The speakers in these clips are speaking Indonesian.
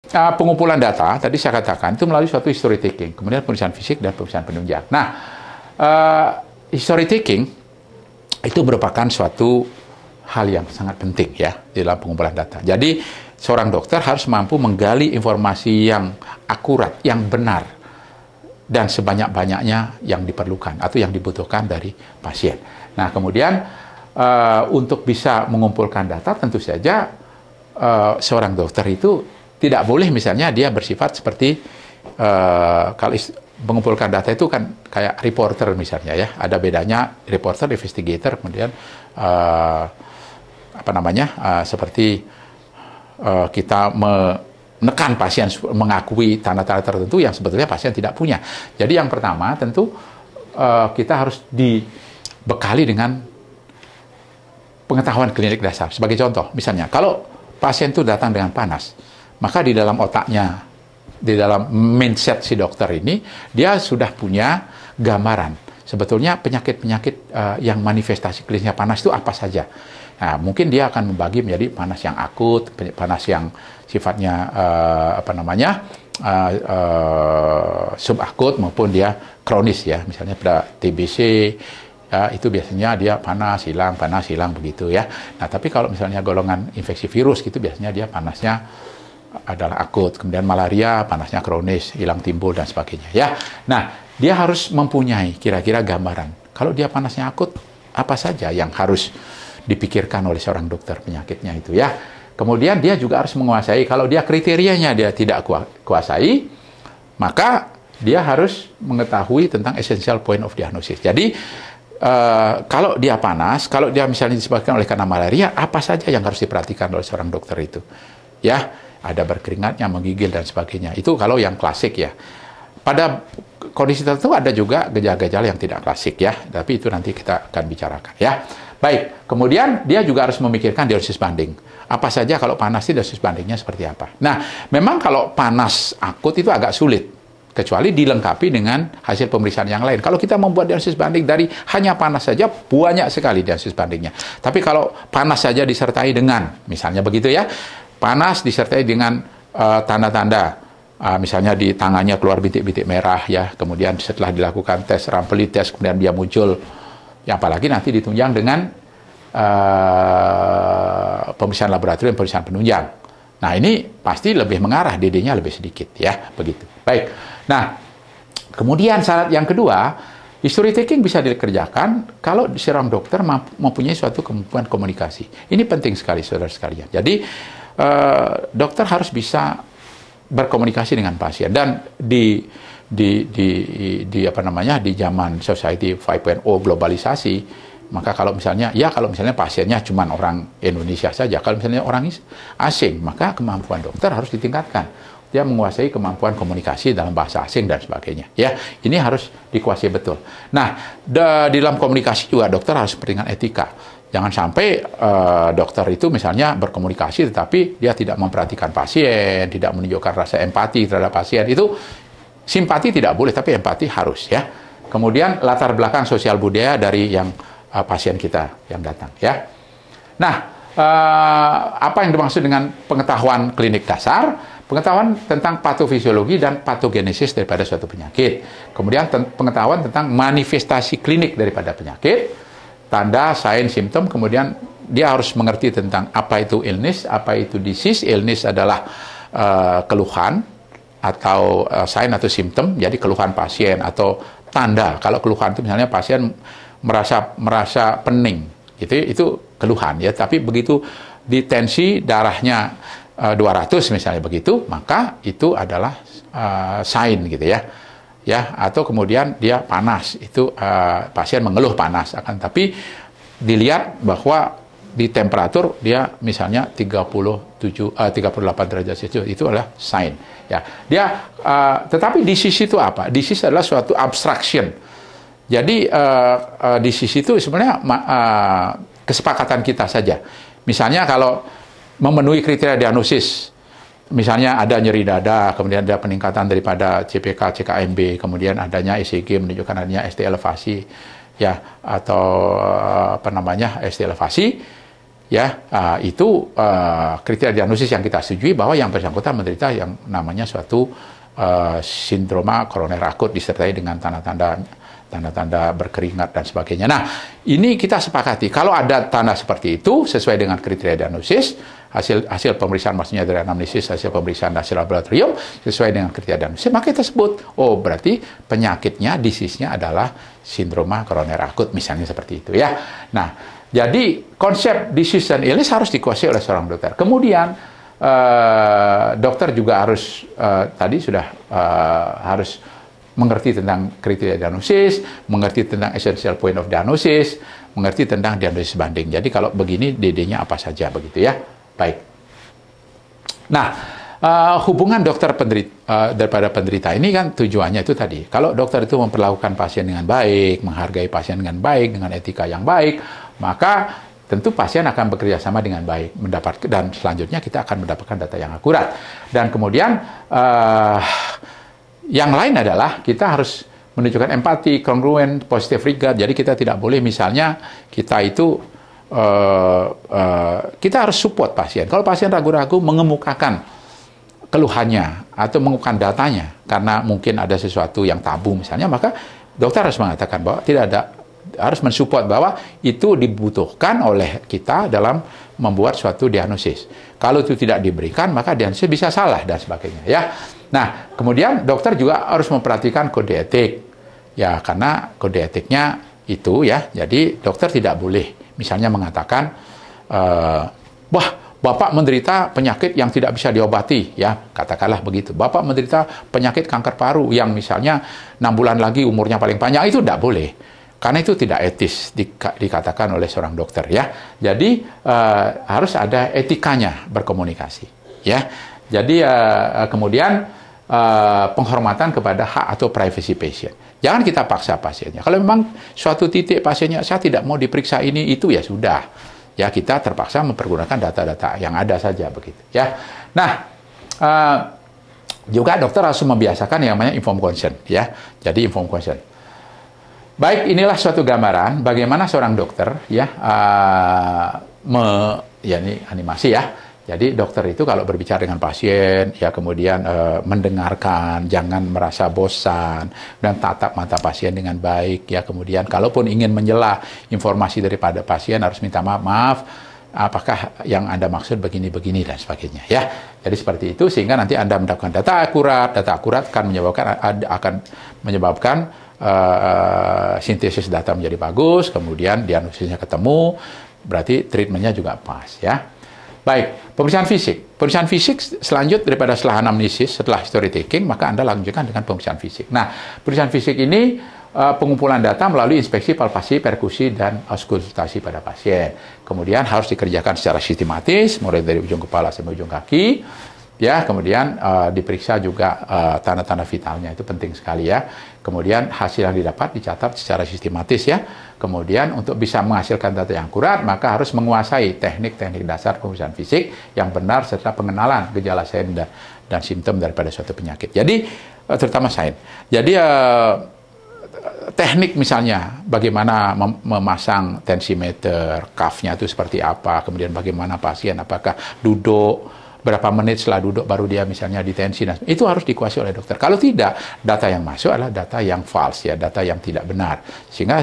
pengumpulan data, tadi saya katakan, itu melalui suatu history taking, kemudian pemeriksaan fisik dan pemeriksaan penunjang. Nah, history taking itu merupakan suatu hal yang sangat penting ya di dalam pengumpulan data. Jadi, seorang dokter harus mampu menggali informasi yang akurat, yang benar, dan sebanyak-banyaknya yang diperlukan atau yang dibutuhkan dari pasien. Nah, kemudian untuk bisa mengumpulkan data, tentu saja seorang dokter itu tidak boleh misalnya dia bersifat seperti kalau mengumpulkan data itu kan kayak reporter misalnya ya. Ada bedanya reporter, investigator, kemudian seperti kita menekan pasien mengakui tanda-tanda tertentu yang sebetulnya pasien tidak punya. Jadi yang pertama tentu kita harus dibekali dengan pengetahuan klinik dasar. Sebagai contoh, misalnya kalau pasien itu datang dengan panas, maka di dalam otaknya, di dalam mindset si dokter ini, dia sudah punya gambaran. Sebetulnya penyakit-penyakit yang manifestasi klinisnya panas itu apa saja. Nah, mungkin dia akan membagi menjadi panas yang akut, panas yang sifatnya subakut maupun dia kronis ya. Misalnya pada TBC, ya, itu biasanya dia panas, hilang begitu ya. Nah, tapi kalau misalnya golongan infeksi virus gitu, biasanya dia panasnya adalah akut, kemudian malaria panasnya kronis, hilang timbul dan sebagainya ya. Nah, dia harus mempunyai kira-kira gambaran. Kalau dia panasnya akut, apa saja yang harus dipikirkan oleh seorang dokter penyakitnya itu ya. Kemudian dia juga harus menguasai, kalau dia kriterianya dia tidak kuasai, maka dia harus mengetahui tentang essential point of diagnosis. Jadi kalau dia panas, kalau dia misalnya disebabkan oleh karena malaria, apa saja yang harus diperhatikan oleh seorang dokter itu ya. Ada berkeringatnya, menggigil, dan sebagainya. Itu kalau yang klasik ya. Pada kondisi tertentu ada juga gejala-gejala yang tidak klasik ya. Tapi itu nanti kita akan bicarakan ya. Baik, kemudian dia juga harus memikirkan diagnosis banding. Apa saja kalau panas itu diagnosis bandingnya seperti apa. Nah, memang kalau panas akut itu agak sulit. Kecuali dilengkapi dengan hasil pemeriksaan yang lain. Kalau kita membuat diagnosis banding dari hanya panas saja, banyak sekali diagnosis bandingnya. Tapi kalau panas saja disertai dengan, misalnya begitu ya, panas disertai dengan tanda-tanda, misalnya di tangannya keluar bintik-bintik merah ya, kemudian setelah dilakukan tes Rampelli tes, kemudian dia muncul, ya apalagi nanti ditunjang dengan pemeriksaan laboratorium, pemeriksaan penunjang. Nah ini pasti lebih mengarah, DD-nya lebih sedikit ya, begitu. Baik, nah kemudian syarat yang kedua, history taking bisa dikerjakan kalau seorang dokter mempunyai suatu kemampuan komunikasi. Ini penting sekali saudara sekalian. Jadi dokter harus bisa berkomunikasi dengan pasien, dan di zaman society 5.0 globalisasi, maka kalau misalnya pasiennya cuma orang Indonesia saja, kalau misalnya orang asing, maka kemampuan dokter harus ditingkatkan. Dia menguasai kemampuan komunikasi dalam bahasa asing dan sebagainya. Ya, ini harus dikuasai betul. Nah, di dalam komunikasi juga dokter harus berikan etika. Jangan sampai dokter itu misalnya berkomunikasi tetapi dia tidak memperhatikan pasien, tidak menunjukkan rasa empati terhadap pasien. Itu simpati tidak boleh, tapi empati harus ya. Kemudian latar belakang sosial budaya dari yang pasien kita yang datang ya. Nah, apa yang dimaksud dengan pengetahuan klinik dasar? Pengetahuan tentang patofisiologi dan patogenesis daripada suatu penyakit. Kemudian pengetahuan tentang manifestasi klinik daripada penyakit, tanda, sign, simptom. Kemudian dia harus mengerti tentang apa itu illness, apa itu disease. Illness adalah keluhan atau sign atau simptom, jadi keluhan pasien atau tanda. Kalau keluhan itu misalnya pasien merasa pening, itu keluhan ya. Tapi begitu ditensi darahnya 200 misalnya begitu, maka itu adalah sign gitu ya. Ya, atau kemudian dia panas, itu pasien mengeluh panas, akan tapi dilihat bahwa di temperatur dia misalnya 38 derajat Celcius, itu adalah sign ya. Dia tetapi disease itu apa? Disease adalah suatu abstraction. Jadi disease itu sebenarnya kesepakatan kita saja. Misalnya kalau memenuhi kriteria diagnosis, misalnya ada nyeri dada, kemudian ada peningkatan daripada CPK, CKMB, kemudian adanya ECG menunjukkan adanya ST elevasi, ya, atau ST elevasi, ya itu kriteria diagnosis yang kita setujui bahwa yang bersangkutan menderita yang namanya suatu sindroma koroner akut disertai dengan tanda-tanda berkeringat dan sebagainya. Nah, ini kita sepakati. Kalau ada tanda seperti itu sesuai dengan kriteria diagnosis, hasil pemeriksaan maksudnya dari anamnesis, hasil pemeriksaan hasil laboratorium sesuai dengan kriteria diagnosis, maka kita sebut, oh berarti penyakitnya, disease-nya adalah sindroma koroner akut, misalnya seperti itu ya. Nah, jadi konsep disease dan illness harus dikuasai oleh seorang dokter. Kemudian dokter juga harus tadi sudah harus mengerti tentang kriteria diagnosis, mengerti tentang essential point of diagnosis, mengerti tentang diagnosis banding. Jadi kalau begini DD-nya apa saja begitu ya. Baik. Nah, hubungan dokter daripada penderita ini kan tujuannya itu tadi. Kalau dokter itu memperlakukan pasien dengan baik, menghargai pasien dengan baik, dengan etika yang baik, maka tentu pasien akan bekerja sama dengan baik, dan selanjutnya kita akan mendapatkan data yang akurat. Dan kemudian yang lain adalah kita harus menunjukkan empati, kongruen, positive regard. Jadi kita tidak boleh misalnya kita itu kita harus support pasien. Kalau pasien ragu-ragu mengemukakan keluhannya atau mengemukakan datanya karena mungkin ada sesuatu yang tabu misalnya, maka dokter harus mengatakan bahwa tidak ada, harus mensupport bahwa itu dibutuhkan oleh kita dalam membuat suatu diagnosis. Kalau itu tidak diberikan, maka diagnosis bisa salah dan sebagainya ya. Nah, kemudian dokter juga harus memperhatikan kode etik. Ya, karena kode etiknya itu ya, jadi dokter tidak boleh misalnya mengatakan wah, Bapak menderita penyakit yang tidak bisa diobati, ya, katakanlah begitu. Bapak menderita penyakit kanker paru yang misalnya 6 bulan lagi umurnya paling panjang, itu tidak boleh. Karena itu tidak etis dikatakan oleh seorang dokter ya. Jadi harus ada etikanya berkomunikasi ya. Jadi kemudian penghormatan kepada hak atau privacy pasien. Jangan kita paksa pasiennya. Kalau memang suatu titik pasiennya saya tidak mau diperiksa ini itu ya sudah. Ya kita terpaksa mempergunakan data-data yang ada saja begitu ya. Nah, juga dokter harus membiasakan yang namanya informed consent ya. Jadi informed consent. Baik, inilah suatu gambaran bagaimana seorang dokter ya ya ini animasi ya. Jadi dokter itu kalau berbicara dengan pasien ya kemudian mendengarkan, jangan merasa bosan dan tatap mata pasien dengan baik ya. Kemudian kalaupun ingin menyela informasi daripada pasien harus minta maaf, apakah yang Anda maksud begini-begini dan sebagainya ya. Jadi seperti itu sehingga nanti Anda mendapatkan data akurat akan menyebabkan sintesis data menjadi bagus, kemudian diagnosisnya ketemu, berarti treatmentnya juga pas ya. Baik, pemeriksaan fisik. Pemeriksaan fisik selanjut daripada setelah anamnesis, setelah history taking, maka Anda lanjutkan dengan pemeriksaan fisik. Nah, pemeriksaan fisik ini pengumpulan data melalui inspeksi, palpasi, perkusi, dan auskultasi pada pasien. Kemudian harus dikerjakan secara sistematis, mulai dari ujung kepala sampai ujung kaki. Ya, kemudian diperiksa juga tanda-tanda vitalnya, itu penting sekali ya. Kemudian hasil yang didapat dicatat secara sistematis ya. Kemudian untuk bisa menghasilkan data yang akurat, maka harus menguasai teknik-teknik dasar pemeriksaan fisik yang benar serta pengenalan gejala sains dan simptom daripada suatu penyakit. Jadi terutama sains. Jadi teknik misalnya bagaimana memasang tensimeter, cuff-nya itu seperti apa, kemudian bagaimana pasien apakah duduk berapa menit setelah duduk baru dia misalnya ditensi, dan itu harus dikuasai oleh dokter. Kalau tidak, data yang masuk adalah data yang false ya, data yang tidak benar, sehingga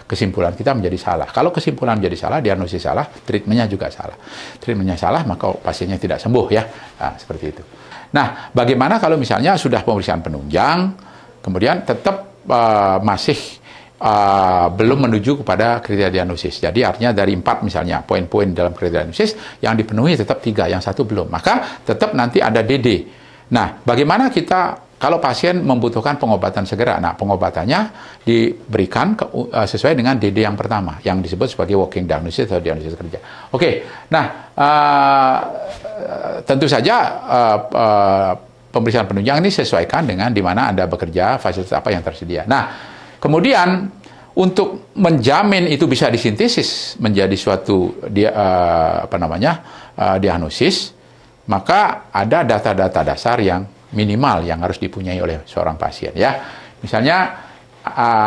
kesimpulan kita menjadi salah. Kalau kesimpulan menjadi salah, diagnosis salah, treatmentnya juga salah. Treatmentnya salah, maka pasiennya tidak sembuh ya. Nah, seperti itu. Nah, bagaimana kalau misalnya sudah pemeriksaan penunjang, kemudian tetap masih belum menuju kepada kriteria diagnosis. Jadi artinya dari 4 misalnya poin-poin dalam kriteria diagnosis yang dipenuhi tetap 3, yang 1 belum. Maka tetap nanti ada DD. Nah, bagaimana kita kalau pasien membutuhkan pengobatan segera? Nah, pengobatannya diberikan sesuai dengan DD yang pertama yang disebut sebagai working diagnosis atau diagnosis kerja. Oke. Nah, tentu saja pemeriksaan penunjang ini sesuaikan dengan di mana Anda bekerja, fasilitas apa yang tersedia. Nah, kemudian untuk menjamin itu bisa disintesis menjadi suatu diagnosis, maka ada data-data dasar yang minimal yang harus dipunyai oleh seorang pasien ya. Misalnya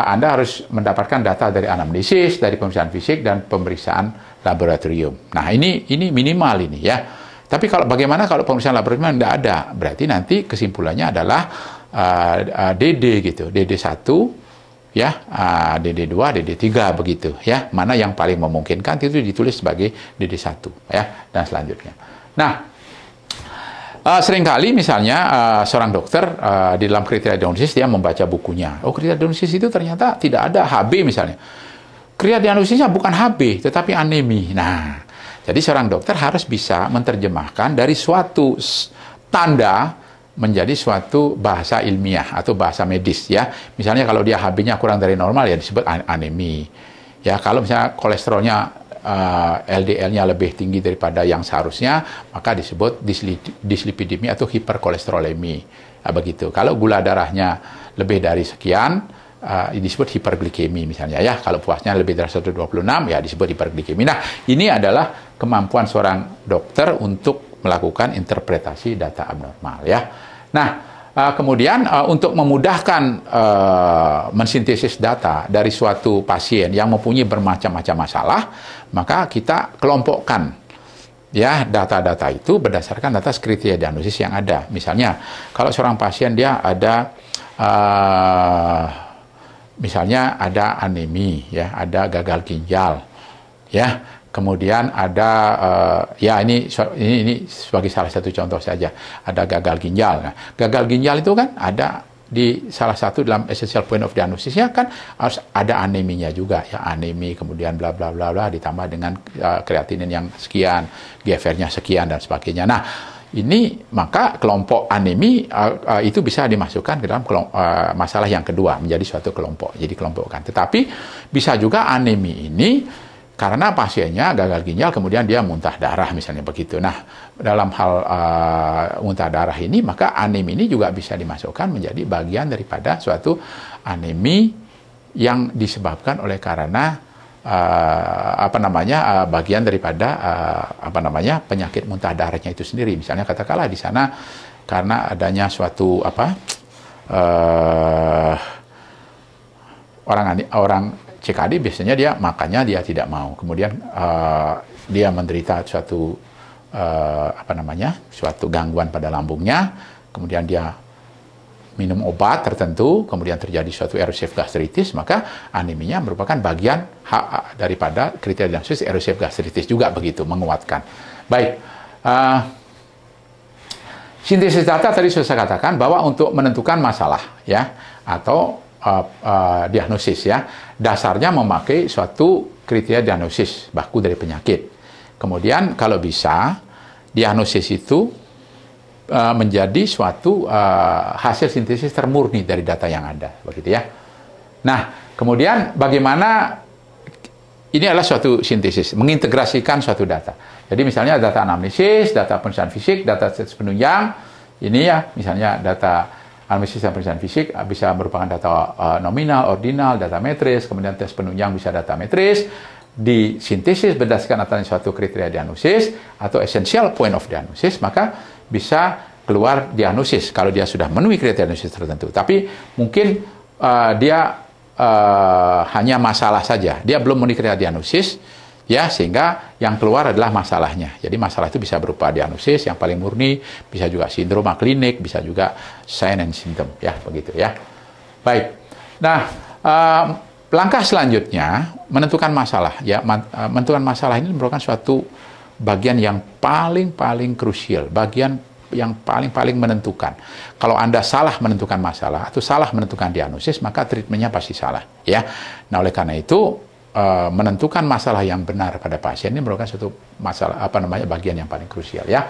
Anda harus mendapatkan data dari anamnesis, dari pemeriksaan fisik dan pemeriksaan laboratorium. Nah, ini minimal ini ya. Tapi bagaimana kalau pemeriksaan laboratorium tidak ada? Berarti nanti kesimpulannya adalah DD gitu, DD1 ya, DD2, DD3 begitu ya. Mana yang paling memungkinkan itu ditulis sebagai DD1 ya, dan selanjutnya. Nah, seringkali misalnya seorang dokter di dalam kriteria diagnosis dia membaca bukunya. Oh, kriteria diagnosis itu ternyata tidak ada HB misalnya. Kriteria diagnosisnya bukan HB, tetapi anemi. Nah, jadi seorang dokter harus bisa menerjemahkan dari suatu tanda menjadi suatu bahasa ilmiah atau bahasa medis ya. Misalnya kalau dia HB-nya kurang dari normal ya disebut anemi. Ya, kalau misalnya kolesterolnya LDL-nya lebih tinggi daripada yang seharusnya, maka disebut dislipidemia atau hiperkolesterolemi. Nah, begitu. Kalau gula darahnya lebih dari sekian, disebut hiperglikemi misalnya ya. Kalau puasnya lebih dari 126 ya disebut hiperglikemi. Nah, ini adalah kemampuan seorang dokter untuk melakukan interpretasi data abnormal ya. Nah, kemudian untuk memudahkan mensintesis data dari suatu pasien yang mempunyai bermacam-macam masalah, maka kita kelompokkan ya data-data itu berdasarkan atas kriteria diagnosis yang ada. Misalnya, kalau seorang pasien dia ada misalnya ada anemi ya, ada gagal ginjal ya. Kemudian ada ya ini sebagai salah satu contoh saja, ada gagal ginjal. Nah, gagal ginjal itu kan ada di salah satu dalam essential point of diagnosisnya kan harus ada aneminya juga ya, anemi kemudian bla bla bla bla ditambah dengan kreatinin yang sekian, GFR-nya sekian dan sebagainya. Nah, ini maka kelompok anemi itu bisa dimasukkan ke dalam masalah yang kedua menjadi suatu kelompok, jadi kelompokkan. Tetapi bisa juga anemi ini karena pasiennya gagal ginjal, kemudian dia muntah darah misalnya begitu. Nah, dalam hal muntah darah ini, maka anemi ini juga bisa dimasukkan menjadi bagian daripada suatu anemi yang disebabkan oleh karena bagian daripada penyakit muntah darahnya itu sendiri. Misalnya katakanlah di sana karena adanya suatu orang CKD biasanya dia makannya dia tidak mau, kemudian dia menderita suatu suatu gangguan pada lambungnya, kemudian dia minum obat tertentu, kemudian terjadi suatu erosive gastritis, maka aneminya merupakan bagian daripada kriteria diagnosis erosive gastritis juga begitu, menguatkan. Baik, sintesis data tadi sudah saya katakan bahwa untuk menentukan masalah ya atau diagnosis ya, dasarnya memakai suatu kriteria diagnosis baku dari penyakit. Kemudian kalau bisa diagnosis itu menjadi suatu hasil sintesis termurni dari data yang ada, begitu ya. Nah, kemudian bagaimana ini adalah suatu sintesis, mengintegrasikan suatu data. Jadi misalnya data anamnesis, data pemeriksaan fisik, data tes penunjang, ini ya misalnya data anamnesis dan pemeriksaan fisik bisa merupakan data nominal, ordinal, data metris, kemudian tes penunjang bisa data metris, disintesis berdasarkan atas suatu kriteria diagnosis atau essential point of diagnosis, maka bisa keluar diagnosis kalau dia sudah memenuhi kriteria diagnosis tertentu. Tapi mungkin dia hanya masalah saja, dia belum memenuhi kriteria diagnosis, ya, sehingga yang keluar adalah masalahnya. Jadi masalah itu bisa berupa diagnosis yang paling murni, bisa juga sindroma klinik, bisa juga sign and symptom, ya, begitu ya. Baik. Nah, langkah selanjutnya menentukan masalah, ya, menentukan masalah ini merupakan suatu bagian yang paling krusial, bagian yang paling menentukan. Kalau Anda salah menentukan masalah atau salah menentukan diagnosis, maka treatmentnya pasti salah, ya. Nah, oleh karena itu menentukan masalah yang benar pada pasien ini merupakan suatu masalah bagian yang paling krusial, ya,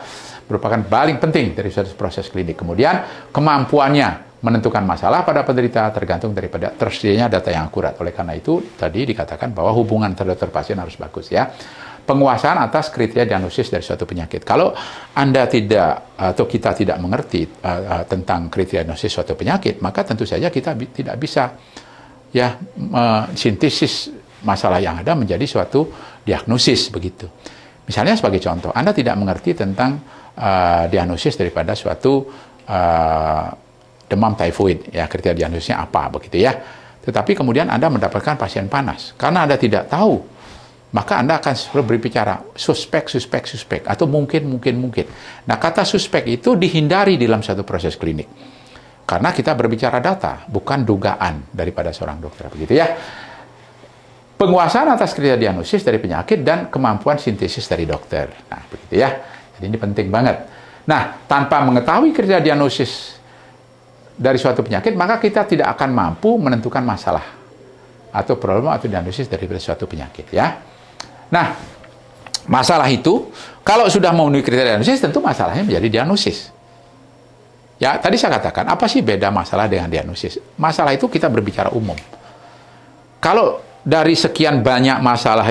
merupakan paling penting dari suatu proses klinik. Kemudian kemampuannya menentukan masalah pada penderita tergantung daripada tersedianya data yang akurat. Oleh karena itu tadi dikatakan bahwa hubungan terhadap pasien harus bagus, ya. Penguasaan atas kriteria diagnosis dari suatu penyakit. Kalau Anda tidak atau kita tidak mengerti tentang kriteria diagnosis suatu penyakit, maka tentu saja kita tidak bisa, ya, sintesis masalah yang ada menjadi suatu diagnosis, begitu. Misalnya sebagai contoh, Anda tidak mengerti tentang diagnosis daripada suatu demam tifoid, ya, kriteria diagnosisnya apa, begitu ya. Tetapi kemudian Anda mendapatkan pasien panas karena Anda tidak tahu maka Anda akan selalu berbicara suspek, atau mungkin. Nah, kata suspek itu dihindari dalam satu proses klinik. Karena kita berbicara data, bukan dugaan daripada seorang dokter. Begitu ya. Penguasaan atas kriteria diagnosis dari penyakit dan kemampuan sintesis dari dokter. Nah, begitu ya. Jadi ini penting banget. Nah, tanpa mengetahui kriteria diagnosis dari suatu penyakit, maka kita tidak akan mampu menentukan masalah atau problem atau diagnosis dari suatu penyakit ya. Nah, masalah itu kalau sudah memenuhi kriteria diagnosis, tentu masalahnya menjadi diagnosis. Ya, tadi saya katakan, apa sih beda masalah dengan diagnosis? Masalah itu kita berbicara umum. Kalau dari sekian banyak masalah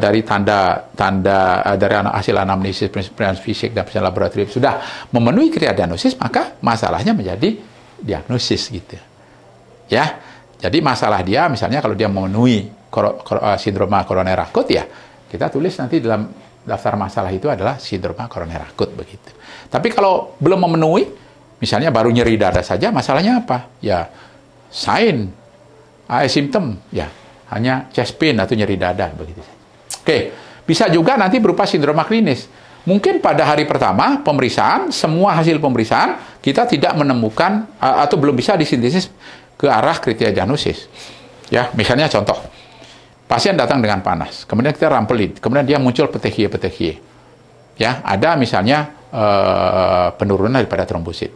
dari dari hasil anamnesis, prinsip fisik dan prinsip laboratorium sudah memenuhi kriteria diagnosis, maka masalahnya menjadi diagnosis gitu. Ya. Jadi masalah dia misalnya kalau dia memenuhi sindroma koroner akut ya, kita tulis nanti dalam daftar masalah itu adalah sindroma koroner akut begitu. Tapi kalau belum memenuhi, misalnya baru nyeri dada saja, masalahnya apa? Ya, sign, symptom, ya hanya chest pain atau nyeri dada begitu. Oke, bisa juga nanti berupa sindroma klinis. Mungkin pada hari pertama pemeriksaan, semua hasil pemeriksaan kita tidak menemukan atau belum bisa disintesis ke arah kriteria diagnosis. Ya, misalnya contoh, pasien datang dengan panas, kemudian kita rampelin, kemudian dia muncul petekie. Ya, ada misalnya penurunan daripada trombosit.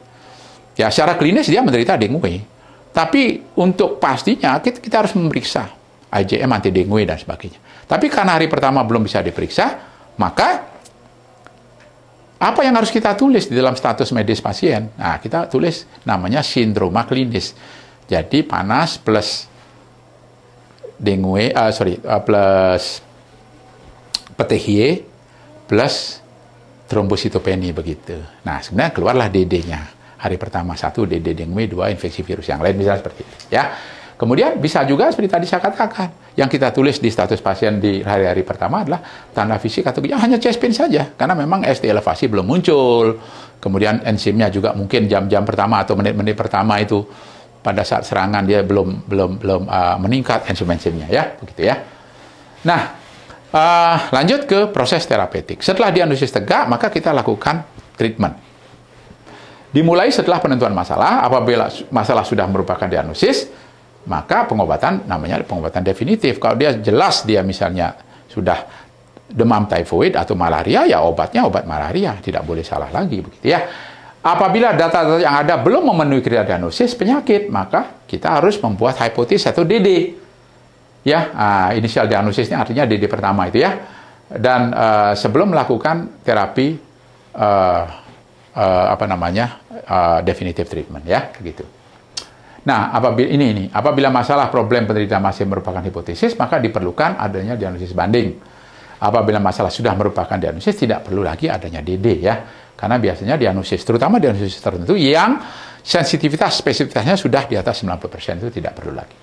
Ya, secara klinis dia menderita dengue. Tapi untuk pastinya kita harus memeriksa IgM, anti dengue dan sebagainya. Tapi karena hari pertama belum bisa diperiksa, maka apa yang harus kita tulis di dalam status medis pasien? Nah, kita tulis namanya sindroma klinis. Jadi panas plus dengue, plus petekie plus trombositopeni begitu. Nah, sebenarnya keluarlah DD-nya. Hari pertama 1 DD dengue, 2 infeksi virus yang lain, misalnya seperti itu. Ya. Kemudian bisa juga seperti tadi saya katakan, yang kita tulis di status pasien di hari-hari pertama adalah tanda fisik atau hanya chest pain saja, karena memang ST elevasi belum muncul. Kemudian enzimnya juga mungkin jam-jam pertama atau menit-menit pertama itu pada saat serangan dia belum meningkat enzim-enzimnya ya, begitu ya. Nah, lanjut ke proses terapeutik. Setelah diagnosis tegak, maka kita lakukan treatment. Dimulai setelah penentuan masalah. Apabila masalah sudah merupakan diagnosis, maka pengobatan namanya pengobatan definitif. Kalau dia jelas dia misalnya sudah demam tifoid atau malaria, ya obatnya obat malaria, tidak boleh salah lagi begitu ya. Apabila data-data yang ada belum memenuhi kriteria diagnosis penyakit, maka kita harus membuat hipotesis atau DD. Ya, inisial diagnosisnya artinya DD pertama itu ya. Dan sebelum melakukan terapi definitive treatment ya, begitu. Nah, apabila masalah problem penderita masih merupakan hipotesis, maka diperlukan adanya diagnosis banding. Apabila masalah sudah merupakan diagnosis, tidak perlu lagi adanya DD ya. Karena biasanya diagnosis, terutama diagnosis tertentu yang sensitivitas, spesifitasnya sudah di atas 90% itu tidak perlu lagi.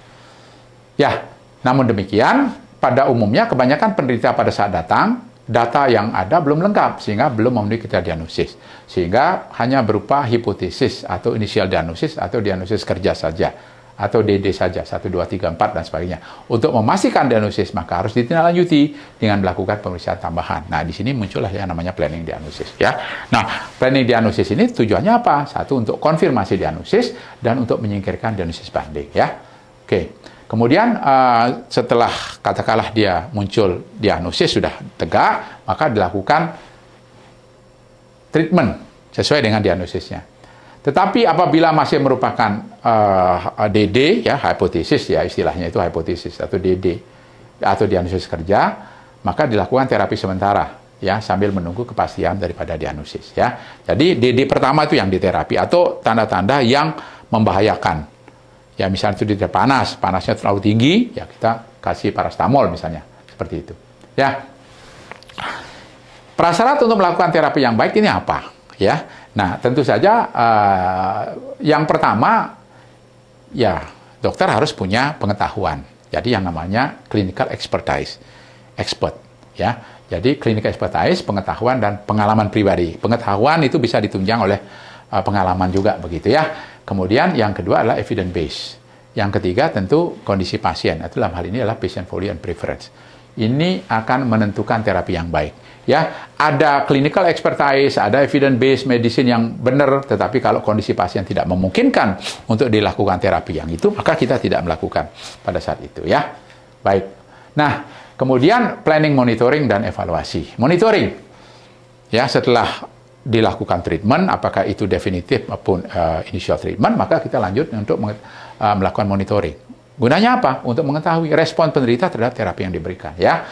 Ya, namun demikian, pada umumnya kebanyakan penderita pada saat datang, data yang ada belum lengkap, sehingga belum memenuhi kriteria diagnosis. Sehingga hanya berupa hipotesis atau inisial diagnosis atau diagnosis kerja saja, atau DD saja, 1, 2, 3, 4, dan sebagainya. Untuk memastikan diagnosis, maka harus ditindaklanjuti dengan melakukan pemeriksaan tambahan. Nah, di sini muncullah yang namanya planning diagnosis. Ya. Nah, planning diagnosis ini tujuannya apa? Satu, untuk konfirmasi diagnosis, dan untuk menyingkirkan diagnosis banding. Ya. Oke. Kemudian, setelah katakanlah dia muncul diagnosis sudah tegak, maka dilakukan treatment sesuai dengan diagnosisnya. Tetapi apabila masih merupakan DD, ya, hipotesis, ya istilahnya itu hipotesis atau DD, atau diagnosis kerja, maka dilakukan terapi sementara, ya, sambil menunggu kepastian daripada diagnosis, ya. Jadi DD pertama itu yang diterapi, atau tanda-tanda yang membahayakan. Ya, misalnya itu dia panasnya terlalu tinggi, ya kita kasih parastamol misalnya, seperti itu. Ya. Prasyarat untuk melakukan terapi yang baik ini apa? Ya, nah tentu saja yang pertama, ya dokter harus punya pengetahuan. Jadi yang namanya clinical expertise, expert. Ya, jadi clinical expertise, pengetahuan dan pengalaman pribadi. Pengetahuan itu bisa ditunjang oleh pengalaman juga begitu ya. Kemudian yang kedua adalah evidence base. Yang ketiga tentu kondisi pasien. Itu dalam hal ini adalah patient value and preference. ini akan menentukan terapi yang baik. Ya, ada clinical expertise, ada evidence based medicine yang benar, tetapi kalau kondisi pasien tidak memungkinkan untuk dilakukan terapi yang itu, maka kita tidak melakukan pada saat itu, ya. Baik. Nah, kemudian planning, monitoring, dan evaluasi. Monitoring, ya, setelah dilakukan treatment, apakah itu definitif maupun initial treatment, maka kita lanjut untuk melakukan monitoring. Gunanya apa? Untuk mengetahui respon penderita terhadap terapi yang diberikan, ya.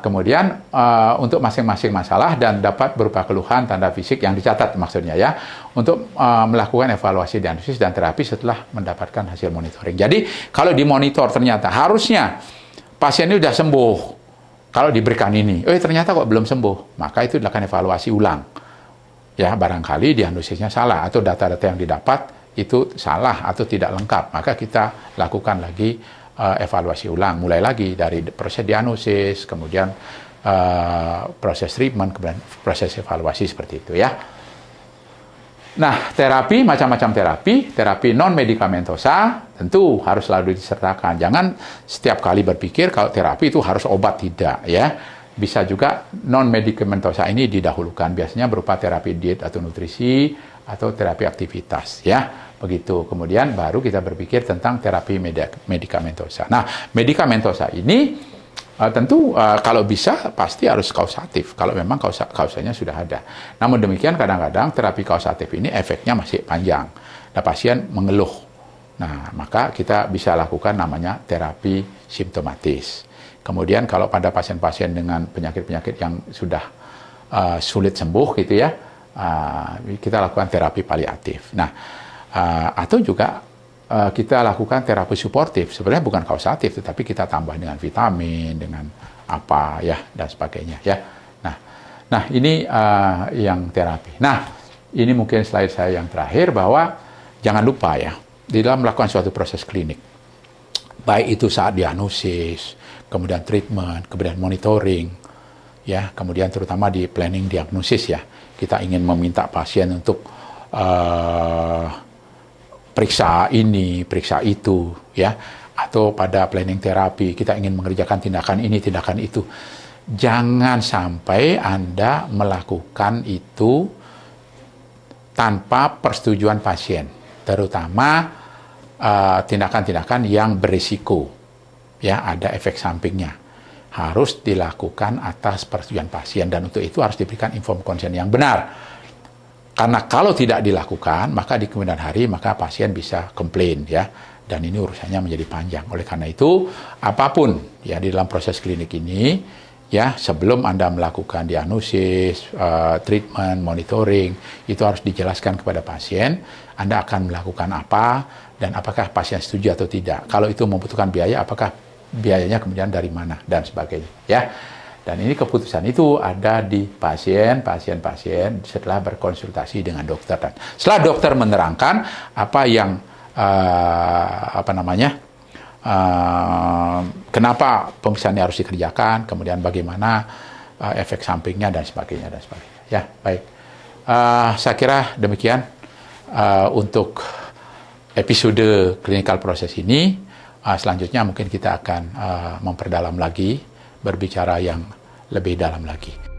Kemudian untuk masing-masing masalah dan dapat berupa keluhan, tanda fisik yang dicatat maksudnya, ya, untuk melakukan evaluasi diagnosis dan terapi setelah mendapatkan hasil monitoring. Jadi kalau dimonitor ternyata harusnya pasien ini sudah sembuh, kalau diberikan ini, ternyata kok belum sembuh, maka itu dilakukan evaluasi ulang. Ya, barangkali diagnosisnya salah atau data-data yang didapat itu salah atau tidak lengkap, maka kita lakukan lagi evaluasi ulang, mulai lagi dari proses diagnosis, kemudian proses treatment, kemudian proses evaluasi seperti itu, ya. Nah, terapi, macam-macam terapi non-medikamentosa tentu harus selalu disertakan. Jangan setiap kali berpikir kalau terapi itu harus obat, tidak, ya. Bisa juga non-medikamentosa ini didahulukan, biasanya berupa terapi diet atau nutrisi, atau terapi aktivitas, ya. Begitu. Kemudian baru kita berpikir tentang terapi medikamentosa. Nah, medikamentosa ini tentu kalau bisa pasti harus kausatif, kalau memang kausanya sudah ada. Namun demikian kadang-kadang terapi kausatif ini efeknya masih panjang. Nah, pasien mengeluh. Nah, maka kita bisa lakukan namanya terapi simptomatis. Kemudian kalau pada pasien-pasien dengan penyakit-penyakit yang sudah sulit sembuh gitu, ya, kita lakukan terapi paliatif. Nah, atau juga kita lakukan terapi suportif, sebenarnya bukan kausatif, tetapi kita tambah dengan vitamin, dengan apa, ya, dan sebagainya, ya. Nah ini yang terapi. Nah, ini mungkin slide saya yang terakhir, bahwa jangan lupa, ya, di dalam melakukan suatu proses klinik, baik itu saat diagnosis, kemudian treatment, kemudian monitoring, ya, kemudian terutama di planning diagnosis, ya, kita ingin meminta pasien untuk periksa ini, periksa itu, ya, atau pada planning terapi kita ingin mengerjakan tindakan ini, tindakan itu. Jangan sampai Anda melakukan itu tanpa persetujuan pasien, terutama tindakan-tindakan yang berisiko, ya, ada efek sampingnya. Harus dilakukan atas persetujuan pasien, dan untuk itu harus diberikan informed consent yang benar. Karena kalau tidak dilakukan, maka di kemudian hari maka pasien bisa komplain, ya, dan ini urusannya menjadi panjang. Oleh karena itu, apapun, ya, di dalam proses klinik ini, ya, sebelum Anda melakukan diagnosis, treatment, monitoring, itu harus dijelaskan kepada pasien Anda akan melakukan apa dan apakah pasien setuju atau tidak. Kalau itu membutuhkan biaya, apakah biayanya kemudian dari mana dan sebagainya, ya. Dan ini keputusan itu ada di pasien setelah berkonsultasi dengan dokter. Dan setelah dokter menerangkan apa yang kenapa pemeriksaan ini harus dikerjakan, kemudian bagaimana efek sampingnya dan sebagainya. Ya, baik. Saya kira demikian untuk episode clinical proses ini. Selanjutnya mungkin kita akan memperdalam lagi, berbicara yang lebih dalam lagi.